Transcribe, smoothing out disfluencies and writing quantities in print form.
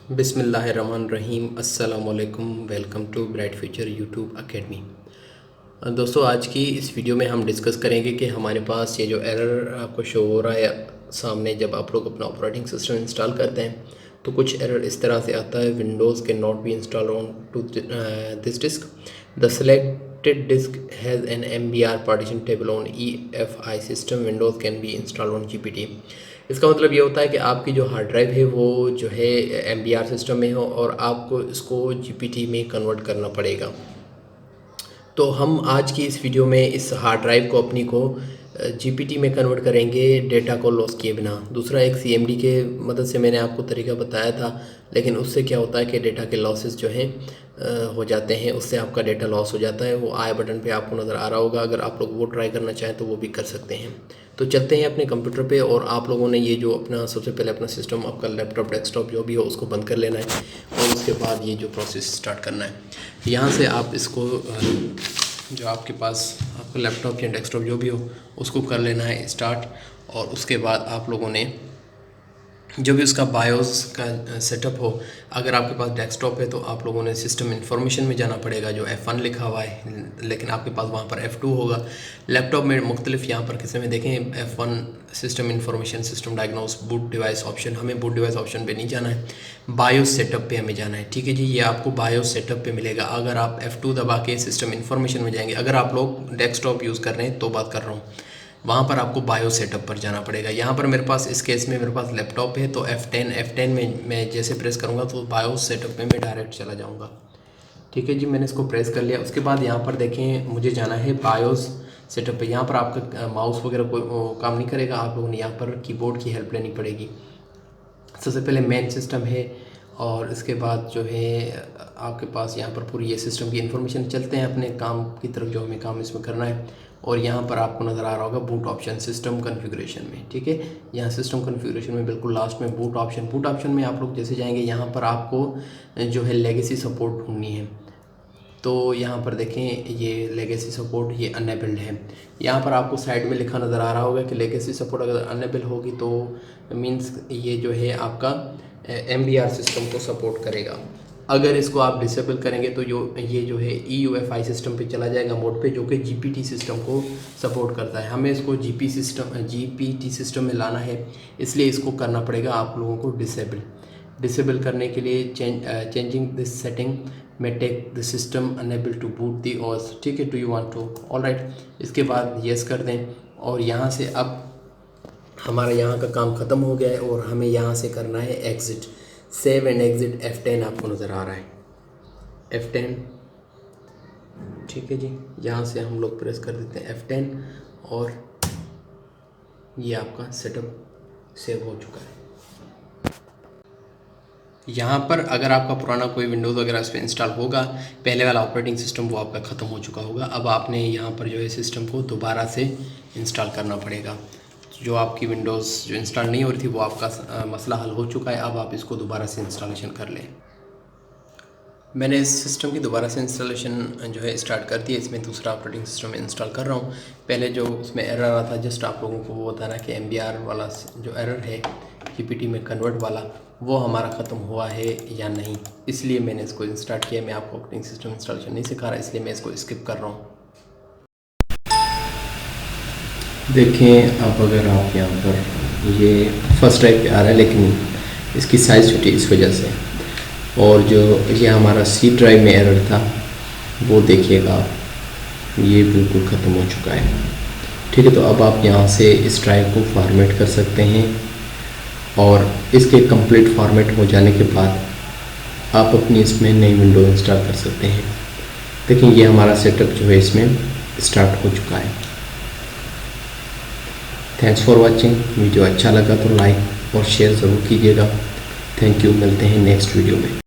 बिस्मिल्लाहिर्रहमानिर्रहीम। अस्सलामुअलैकुम। Welcome to bright future YouTube academy. दोस्तों, आज की इस वीडियो में हम डिस्कस करेंगे कि हमारे पास ये जो एरर आपको शो हो रहा है सामने जब आप लोग अपना ऑपरेटिंग सिस्टम इंस्टॉल करते हैं तो कुछ एरर इस तरह से आता है, Windows can not be install on to this disk, the selected disk has an MBR partition table on EFI system, Windows can be install on GPT। इसका मतलब ये होता है कि आपकी जो हार्ड ड्राइव है वो जो है MBR सिस्टम में हो और आपको इसको GPT में कन्वर्ट करना पड़ेगा। तो हम आज की इस वीडियो में इस हार्ड ड्राइव को अपनी को GPT में कन्वर्ट करेंगे डेटा को लॉस किए बिना। दूसरा एक CMD के मदद से मैंने आपको तरीका बताया था, लेकिन उससे क्या होता है कि डेटा के लॉसेस जो हैं हो जाते हैं, उससे आपका डेटा लॉस हो जाता है। वो आई बटन पे आपको नज़र आ रहा होगा, अगर आप लोग वो ट्राई करना चाहें तो वो भी कर सकते हैं। तो चलते हैं अपने कंप्यूटर पे और आप लोगों ने ये जो अपना सबसे पहले अपना सिस्टम, आपका लैपटॉप डेस्कटॉप जो भी हो उसको बंद कर लेना है और उसके बाद ये जो प्रोसेस स्टार्ट करना है। यहाँ से आप इसको जो आपके पास आपका लैपटॉप या डेस्कटॉप जो भी हो उसको कर लेना है स्टार्ट, और उसके बाद आप लोगों ने जो भी उसका बायोस का सेटअप हो, अगर आपके पास डेस्कटॉप है तो आप लोगों ने सिस्टम इन्फॉर्मेशन में जाना पड़ेगा जो F1 लिखा हुआ है, लेकिन आपके पास वहाँ पर F2 होगा। लैपटॉप में मुख्तलिफ यहाँ पर किस्म में देखें, F1 system information, system diagnose, boot device option. हमें बूट डिवाइस ऑप्शन पे नहीं जाना है, बायोस सेटअप पे हमें जाना है। ठीक है जी, ये आपको बायोस सेटअप पे मिलेगा। अगर आप F2 दबा के सिस्टम इन्फॉर्मेशन में जाएंगे, अगर आप लोग डेस्कटॉप यूज़ कर रहे हैं तो बात कर रहा हूँ, वहाँ पर आपको बायो सेटअप पर जाना पड़ेगा। यहाँ पर मेरे पास इस केस में मेरे पास लैपटॉप है तो F10 में मैं जैसे प्रेस करूँगा तो बायो सेटअप में मैं डायरेक्ट चला जाऊँगा। ठीक है जी, मैंने इसको प्रेस कर लिया। उसके बाद यहाँ पर देखें मुझे जाना है बायोस सेटअप पे। यहाँ पर आपका माउस वगैरह कोई काम नहीं करेगा, आप लोगों ने यहाँ पर कीबोर्ड की हेल्प लेनी पड़ेगी। सबसे पहले मेन सिस्टम है और इसके बाद जो है आपके पास यहाँ पर पूरी ये सिस्टम की इन्फॉर्मेशन। चलते हैं अपने काम की तरफ, जो हमें काम इसमें करना है। और यहाँ पर आपको नज़र आ रहा होगा बूट ऑप्शन सिस्टम कॉन्फ़िगरेशन में। ठीक है, यहाँ सिस्टम कॉन्फ़िगरेशन में बिल्कुल लास्ट में बूट ऑप्शन में आप लोग जैसे जाएंगे, यहाँ पर आपको जो है लेगेसी सपोर्ट ढूंढनी है। तो यहाँ पर देखें ये लेगेसी सपोर्ट ये अनेबल्ड है। यहाँ पर आपको साइड में लिखा नज़र आ रहा होगा कि लेगेसी सपोर्ट अगर अनेबल होगी तो मींस ये जो है आपका MBR सिस्टम को सपोर्ट करेगा। अगर इसको आप डिसेबल करेंगे तो ये जो है EUFI सिस्टम पे चला जाएगा मोड पे, जो कि GPT सिस्टम को सपोर्ट करता है। हमें इसको GPT सिस्टम में लाना है, इसलिए इसको करना पड़ेगा आप लोगों को डिसेबल करने के लिए चेंजिंग दिस सेटिंग में take the system enable to boot the OS। ठीक है, do you want to, alright. इसके बाद येस कर दें और यहाँ से अब हमारा यहाँ का काम ख़त्म हो गया है और हमें यहाँ से करना है exit. Save and exit F10 आपको नज़र आ रहा है, F10। ठीक है जी, यहाँ से हम लोग प्रेस कर देते हैं F10 और ये आपका सेटअप सेव हो चुका है। यहाँ पर अगर आपका पुराना कोई विंडोज़ वगैरह इस पर इंस्टॉल होगा, पहले वाला ऑपरेटिंग सिस्टम वो आपका ख़त्म हो चुका होगा। अब आपने यहाँ पर जो है सिस्टम को दोबारा से इंस्टॉल करना पड़ेगा। जो आपकी विंडोज़ जो इंस्टॉल नहीं हो रही थी वो आपका मसला हल हो चुका है। अब आप इसको दोबारा से इंस्टॉलेशन कर लें। मैंने इस सिस्टम की दोबारा से इंस्टॉलेशन जो है स्टार्ट कर दी है। इसमें दूसरा ऑपरेटिंग सिस्टम इंस्टॉल कर रहा हूँ। पहले जो उसमें एरर आ रहा था, जस्ट आप लोगों को वो बताना कि MBR वाला जो एरर है GPT में कन्वर्ट वाला, वो हमारा ख़त्म हुआ है या नहीं, इसलिए मैंने इसको स्टार्ट किया। मैं आपको ऑपरेटिंग सिस्टम इंस्टॉलेशन नहीं सिखा रहा, इसलिए मैं इसको स्किप कर रहा हूँ। देखें अब अगर आप यहाँ पर ये फर्स्ट ड्राइव पे आ रहा है, लेकिन इसकी साइज़ छोटी इस वजह से, और जो ये हमारा C ड्राइव में एरर था वो देखिएगा आप, ये बिल्कुल ख़त्म हो चुका है। ठीक है, तो अब आप यहाँ से इस ड्राइव को फॉर्मेट कर सकते हैं और इसके कंप्लीट फॉर्मेट हो जाने के बाद आप अपनी इसमें नई विंडो इंस्टॉल कर सकते हैं। देखिए ये हमारा सेटअप जो है इसमें स्टार्ट हो चुका है। Thanks for watching. वीडियो अच्छा लगा तो लाइक और शेयर ज़रूर कीजिएगा। थैंक यू, मिलते हैं नेक्स्ट वीडियो में।